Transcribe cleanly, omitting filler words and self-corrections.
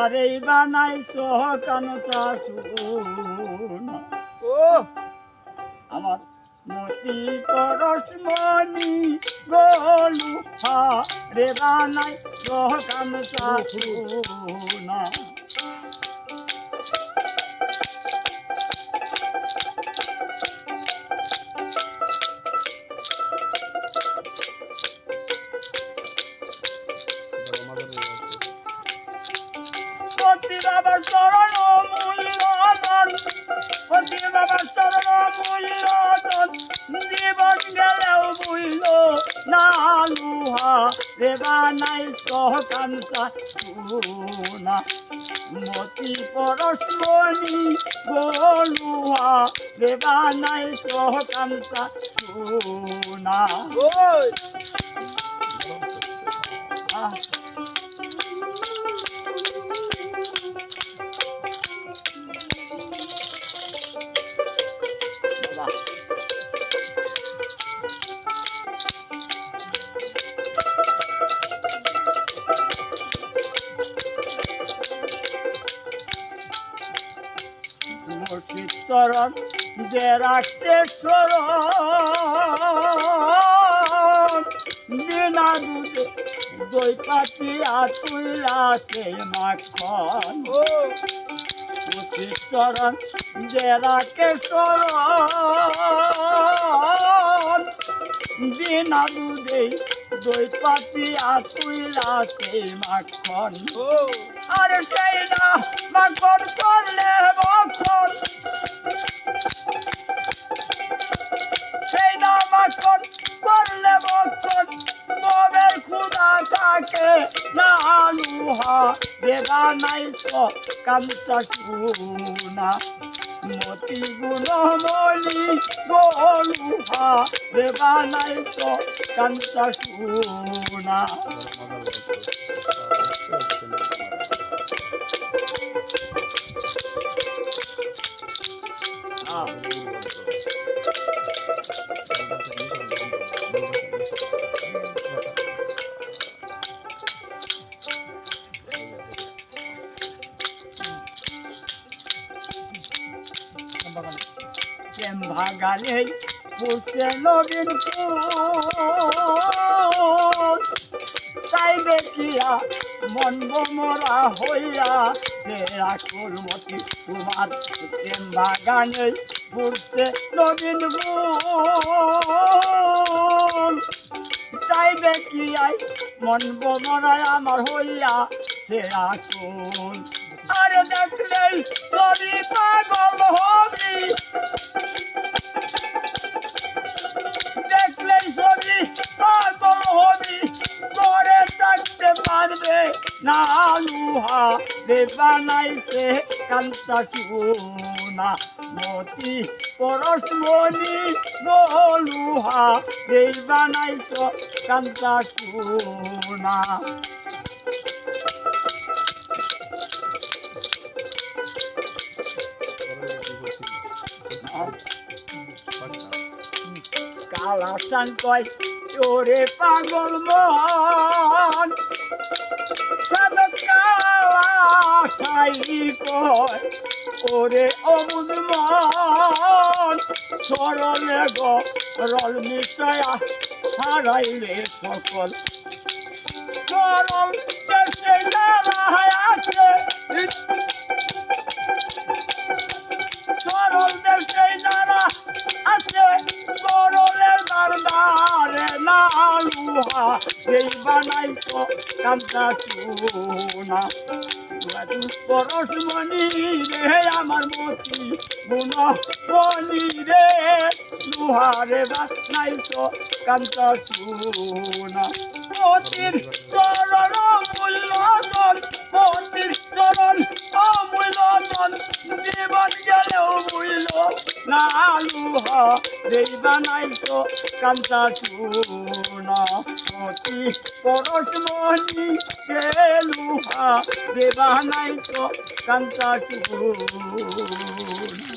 আমারে বানাইছো কাঞ্চা সোনা ও আমার মতি পরশমণি গোলু রে বানাইছো কাঞ্চা সোনা পতি বাবার চরণ মূল্যধন পতি বাবার চরণ মূল্যধন জীবন গেলেও বুইল না লুহা রে বানাইছো কাঞ্চা সোনা মতি পরশমণি গোলুহা রে বানাইছো কাঞ্চা সোনা ওই মুর্শিদ চরণ যে রাখছে স্মরণ বিনা দুধে দই পাতিয়া তুইলাছে মাখন ও মুর্শিদ চরণ যে রাখে স্মরণ বিনা দুধে দই পাতিয়া তুইলাছে মাখন ও আরে সেই না মাখন করলে বখন সেই না মাখন করলে বখন তবে খুদা থাকে না লুহা দেবা নাইছো কাঞ্চা সোনা মতি গুণমণি গোলুহা দেবা নাইছো কাঞ্চা সোনা প্রেম ভাগালে পুষে নবীন ফুল তাই দেখিয়া মন মরা হইয়া সে আকুল মতি তোমার প্রেম বাগানে পুষে নবীন ফুল তাই দেখিয়াই মন মরায় আমার হইয়া সে আকুল আরে দেখলেই ছবি পাগল হবি দেখলেই ছবি পাগল হবি করে থাকতে পারবে না লুহা রে বানাইছে কাঞ্চা সোনা মতি পরশমণি গোলুহা রে বানাইছো কাঞ্চা সোনা কালা সান কয় ওরে পাগল মন সাদা কালা সাই কয় ওরে অবুধ মন সরলে গরল মিশায়া হারাইলে সকল সরল দেশে দাঁড়ায় আছে সরল দেশে দাঁড়া আছে সরলের দারদারে না লুহা এই বানাইছো কাঞ্চা সোনা পরশমণি রে আমার মতি গুণমণি রে লুহা রে বানাইছো কাঞ্চা সোনা মতির চরণ মূল্যধন মতির চরণ অমূল্যধন জীবন গেলেও বুইল না লুহা রে বানাইছো কাঞ্চা সোনা মতি পরশমণি রে লুহা রে বানাইছো কাঞ্চা সোনা